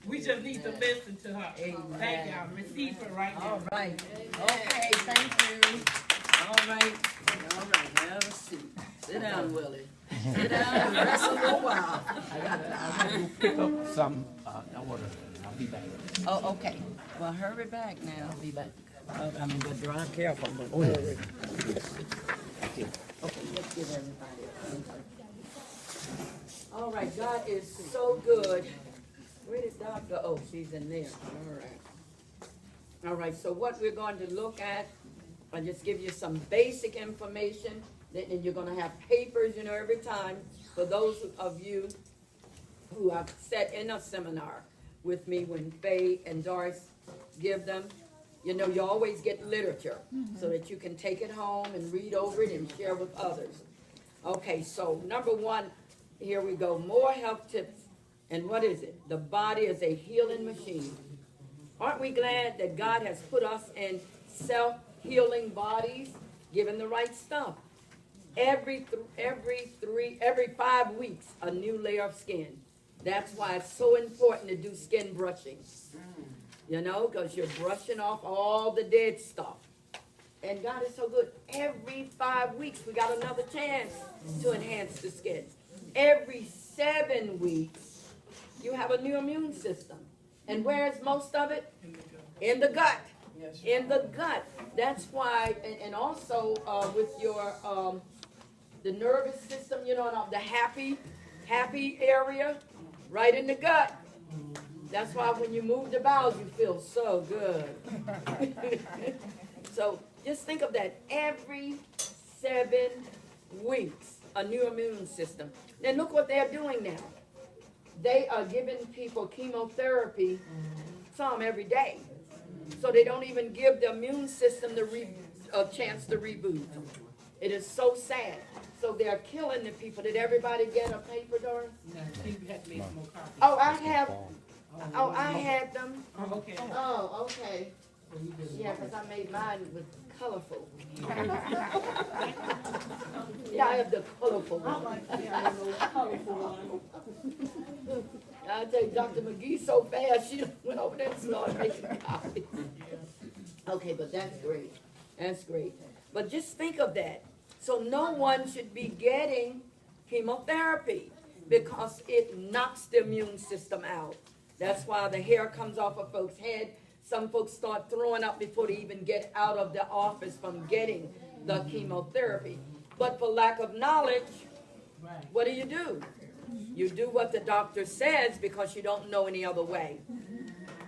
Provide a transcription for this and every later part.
We just need to listen to her. Amen. Thank y'all. Receive her right now. All right. Okay, thank you. All right. All right. Have a seat. Sit down, Willie. Sit down and rest a little while. I got to pick up some. I want to. I'll be back. Oh, okay. Well, hurry back now. I'll be back. I'm going to drive careful. But Okay, let's give everybody a All right, God is so good. Where did Doc go? Oh, she's in there. All right. All right, so what we're going to look at, I'll just give you some basic information. Then you're going to have papers, every time. For those of you who have sat in a seminar with me when Faye and Doris give them, you always get literature so that you can take it home and read over it and share with others. Okay, so number one, here we go. More health tips. And what is it? The body is a healing machine. Aren't we glad that God has put us in self-healing bodies, given the right stuff? Every 5 weeks, a new layer of skin. That's why it's so important to do skin brushing. Because you're brushing off all the dead stuff. And God is so good. Every 5 weeks, we got another chance to enhance the skin. Every 7 weeks, you have a new immune system. And where's most of it? In the gut. In the gut. That's why, and also with your, the nervous system, the happy area, right in the gut. That's why when you move the bowels, you feel so good. So just think of that. Every 7 weeks, a new immune system. Then look what they're doing now. They are giving people chemotherapy, some every day. So they don't even give the immune system a chance to reboot. It is so sad. So they're killing the people. Did everybody get a paper, Doris? No, you had to make some more copies. Oh, I had them. Oh, okay. Oh, okay. Yeah, because I made mine with colorful. Yeah, I have the colorful one. I tell you, Dr. McGee so fast, she went over there and started making copies. Okay, but that's great. That's great. But just think of that. So no one should be getting chemotherapy because it knocks the immune system out. That's why the hair comes off of folks' head. Some folks start throwing up before they even get out of the office from getting the chemotherapy. But for lack of knowledge, what do? You do what the doctor says because you don't know any other way.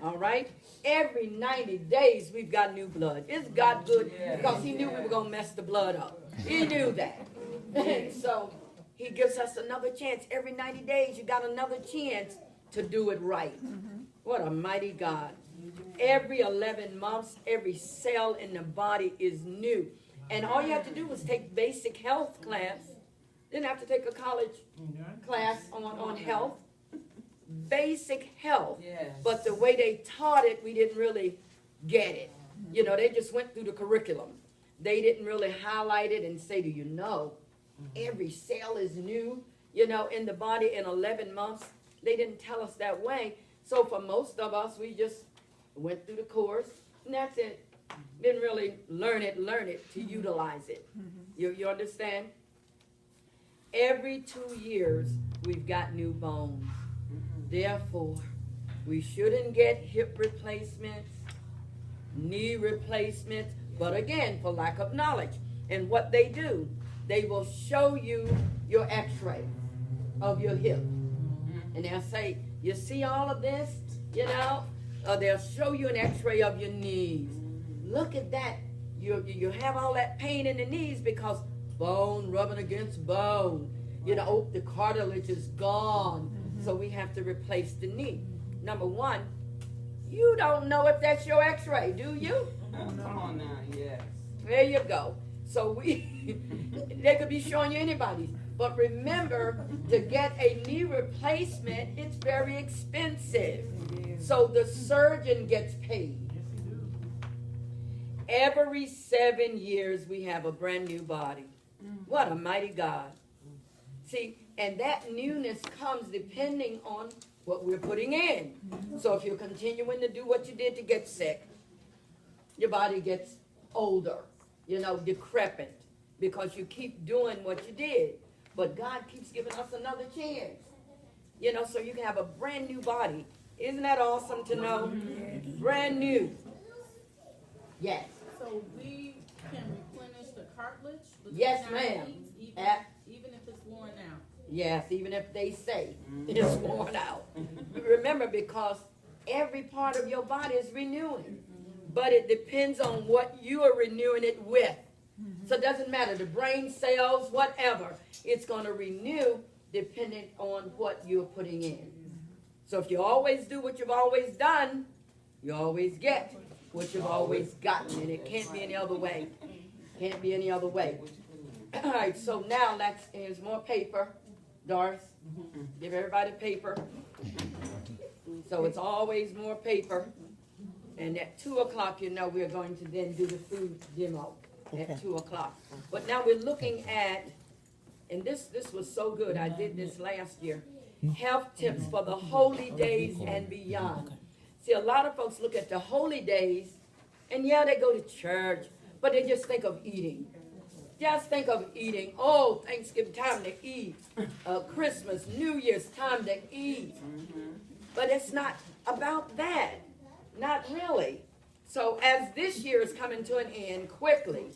All right? Every 90 days, we've got new blood. Is God good? Because he knew we were going to mess the blood up. He knew that. So he gives us another chance. Every 90 days, you got another chance to do it right. What a mighty God. Every 11 months, every cell in the body is new. And all you have to do is take basic health class. Didn't have to take a college class on health. Basic health. Yes. But the way they taught it, we didn't really get it. They just went through the curriculum. They didn't really highlight it and say, do you know, every cell is new, in the body in 11 months. They didn't tell us that way. So for most of us, we just went through the course, and that's it. Didn't really learn it to utilize it. You understand? Every 2 years, we've got new bones. Therefore, we shouldn't get hip replacements, knee replacements, but again, for lack of knowledge. And what they do, they will show you your x-ray of your hip. And they'll say, you see all of this, they'll show you an x-ray of your knees. Look at that. You have all that pain in the knees because bone rubbing against bone. The cartilage is gone. So we have to replace the knee. Number one, you don't know if that's your x-ray, do you? Come on now, yes. There you go. So they could be showing you anybody's. But remember, to get a knee replacement, it's very expensive. So the surgeon gets paid. Every 7 years, we have a brand new body. What a mighty God. See, and that newness comes depending on what we're putting in. So if you're continuing to do what you did to get sick, your body gets older, decrepit, because you keep doing what you did. But God keeps giving us another chance, so you can have a brand new body. Isn't that awesome to know? Brand new. Yes. So we can replenish the cartilage? Yes, between our ma'am. knees, even if it's worn out? Yes, even if they say it's worn out. Remember, because every part of your body is renewing. But it depends on what you are renewing it with. So it doesn't matter, the brain cells, whatever. It's going to renew depending on what you're putting in. So if you always do what you've always done, you always get what you've always gotten. And it can't be any other way. Can't be any other way. All right, so now here's more paper. Doris, give everybody paper. So it's always more paper. And at 2 o'clock, we're going to then do the food demo at 2 o'clock. But now we're looking at, and this was so good. I did this last year. Health tips for the holy days and beyond. See, a lot of folks look at the holy days, and yeah, they go to church, but they just think of eating. Just think of eating. Oh, Thanksgiving, time to eat. Christmas, New Year's, time to eat. But it's not about that. Not really. So as this year is coming to an end quickly,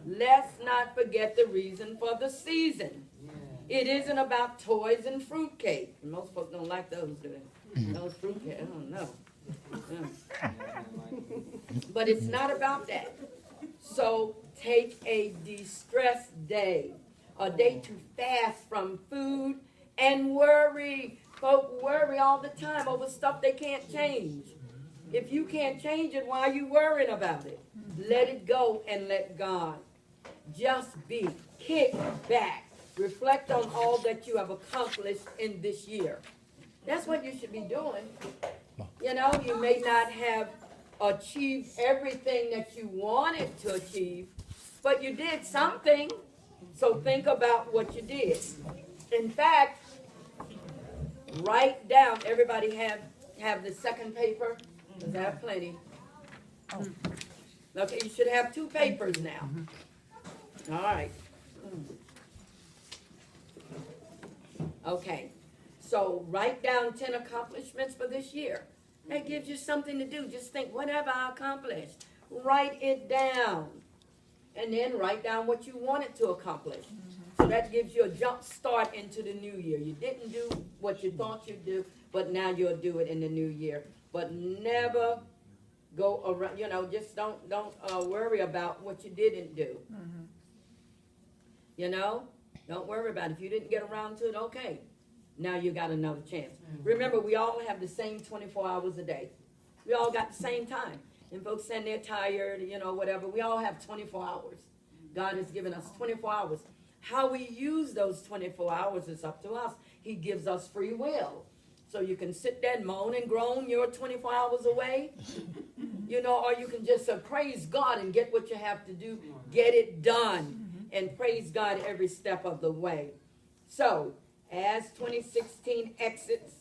let's not forget the reason for the season. It isn't about toys and fruitcake. And most folks don't like those, do they? Those fruitcake, I don't know. But it's not about that. So take a de-stress day, a day to fast from food and worry. Folk worry all the time over stuff they can't change. If you can't change it, why are you worrying about it? Let it go and let God. Just be. Kick back. Reflect on all that you have accomplished in this year. That's what you should be doing. You may not have achieved everything that you wanted to achieve, but you did something. So think about what you did. In fact, write down. Everybody have the second paper? Because I have plenty. Okay, you should have 2 papers now. All right. Okay, so write down 10 accomplishments for this year. That gives you something to do. Just think, what have I accomplished? Write it down. And then write down what you wanted to accomplish. So that gives you a jump start into the new year. You didn't do what you thought you'd do, but now you'll do it in the new year. But never go around, just don't worry about what you didn't do. Don't worry about it. If you didn't get around to it, okay. Now you got another chance. Remember, we all have the same 24 hours a day. We all got the same time. And folks saying they're tired, whatever. We all have 24 hours. God has given us 24 hours. How we use those 24 hours is up to us. He gives us free will. So you can sit there and moan and groan, you're 24 hours away. Or you can just praise God and get what you have to do. Get it done. And praise God every step of the way. So, as 2016 exits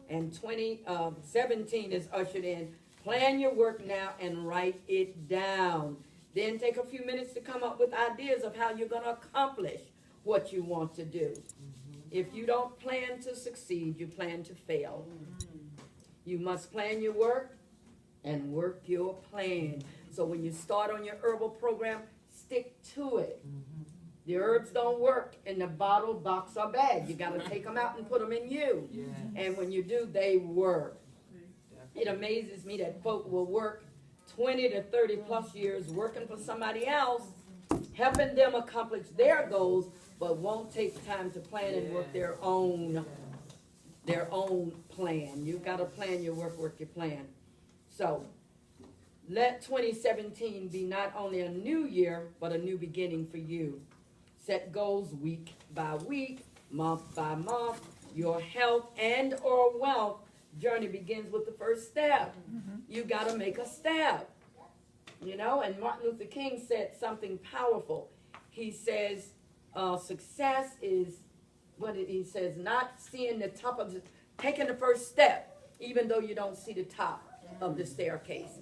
and 2017 is ushered in, plan your work now and write it down. Then take a few minutes to come up with ideas of how you're going to accomplish what you want to do. If you don't plan to succeed, you plan to fail. You must plan your work and work your plan. So when you start on your herbal program, stick to it. The herbs don't work in the bottle, box, or bag. You got to take them out and put them in you. Yes. And when you do, they work. It amazes me that folk will work 20 to 30 plus years working for somebody else, helping them accomplish their goals, but won't take time to plan and work their own plan. You've got to plan your work your plan. So let 2017 be not only a new year, but a new beginning for you. Set goals week by week, month by month. Your health and or wealth journey begins with the first step. You got to make a step. And Martin Luther King said something powerful. He says, success is, he says, not seeing the top of taking the first step, even though you don't see the top of the staircase.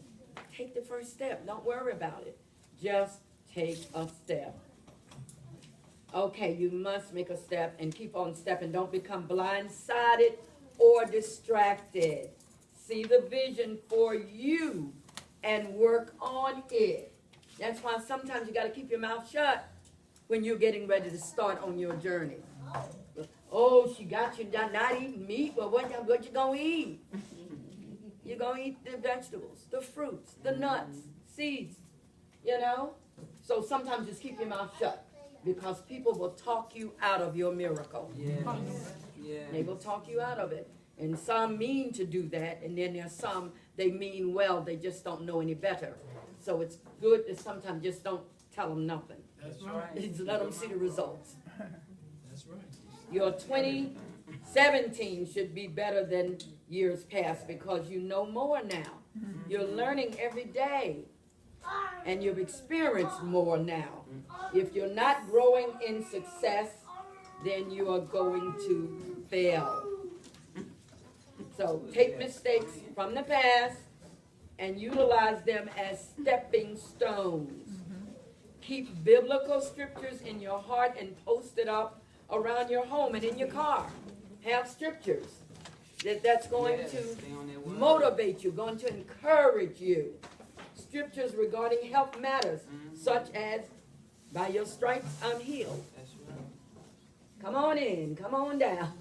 Take the first step. Don't worry about it. Just take a step. Okay, you must make a step and keep on stepping. Don't become blindsided or distracted. See the vision for you and work on it. That's why sometimes you got to keep your mouth shut when you're getting ready to start on your journey. Oh, she got you not eating meat, but what you gonna eat? You're gonna eat the vegetables, the fruits, the nuts, seeds, you know? So sometimes just keep your mouth shut because people will talk you out of your miracle. Yes. Yes. They will talk you out of it. And some mean to do that, and then there's some, they mean well, they just don't know any better. So it's good to sometimes just don't tell them nothing. That's right. Just let them see the results. That's right. Your 2017 should be better than years past because you know more now. You're learning every day. And you've experienced more now. If you're not growing in success, then you are going to fail. So take mistakes from the past and utilize them as stepping stones. Keep biblical scriptures in your heart and post it up around your home and in your car. Have scriptures that's going to motivate you, going to encourage you. Scriptures regarding health matters, such as, by your stripes I'm healed. That's right. Come on in, come on down.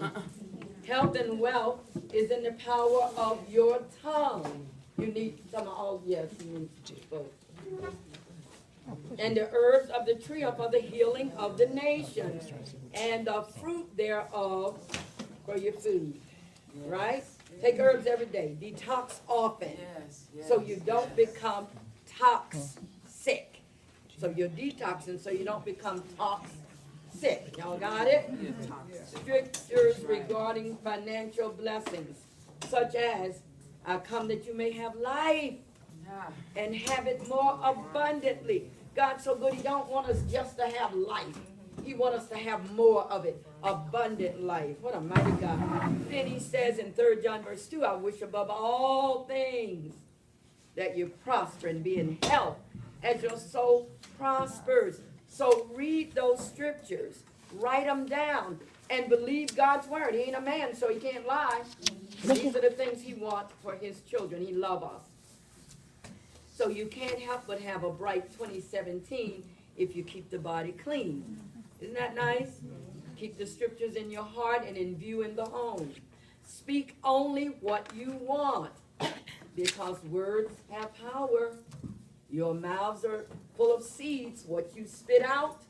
Health and wealth is in the power of your tongue. You need some, oh yes, you need both. And the herbs of the tree are for the healing of the nations, and the fruit thereof for your food. Yes. Right? Take herbs every day. Detox often. Yes. Yes. So you don't become toxic. So you're detoxing so you don't become toxic. Y'all got it? Yes, toxic. Scriptures regarding financial blessings, such as, I come that you may have life Ah, and have it more abundantly. God's so good, he don't want us just to have life. He wants us to have more of it, abundant life. What a mighty God. Then he says in 3 John verse 2, I wish above all things that you prosper and be in health as your soul prospers. So read those scriptures, write them down, and believe God's word. He ain't a man, so he can't lie. These are the things he wants for his children. He loves us. So you can't help but have a bright 2017 if you keep the body clean. Isn't that nice? Keep the scriptures in your heart and in view in the home. Speak only what you want, because words have power. Your mouths are full of seeds. What you spit out,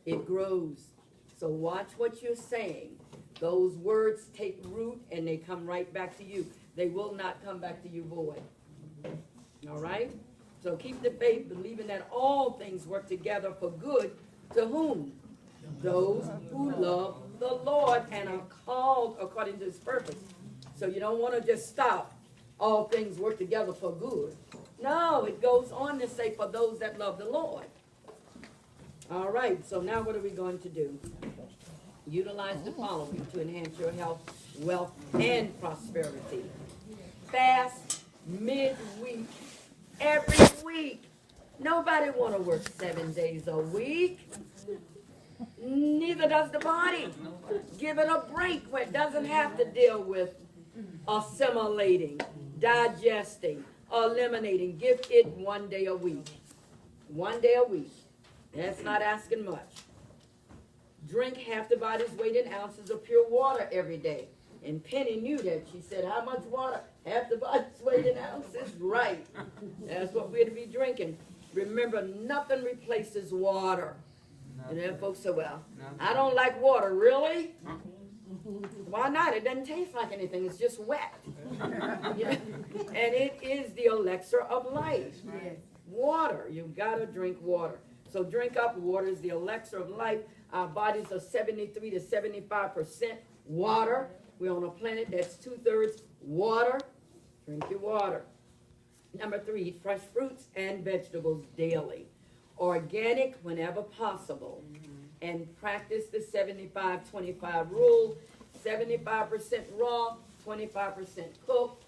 it grows. So watch what you're saying. Those words take root and they come right back to you. They will not come back to you void. All right? So keep the faith, believing that all things work together for good to whom? Those who love the Lord and are called according to his purpose. So you don't want to just stop. All things work together for good. No, it goes on to say for those that love the Lord. All right, so now what are we going to do? Utilize the following to enhance your health, wealth, and prosperity. Fast midweek. Every week. Nobody want to work 7 days a week. Neither does the body. Give it a break where it doesn't have to deal with assimilating, digesting, eliminating. Give it 1 day a week. 1 day a week. That's not asking much. Drink half the body's weight in ounces of pure water every day. And Penny knew that. She said, how much water? Half the body's weight in ounces? Right. That's what we're to be drinking. Remember, nothing replaces water. And then folks say, well, I don't like water. Really? Why not? It doesn't taste like anything. It's just wet. Yeah. And it is the elixir of life. Water. You've got to drink water. So drink up. Water is the elixir of life. Our bodies are 73 to 75% water. We're on a planet that's 2/3 water. Drink your water. Number 3, eat fresh fruits and vegetables daily. Organic whenever possible. And practice the 75-25 rule. 75% raw, 25% cooked,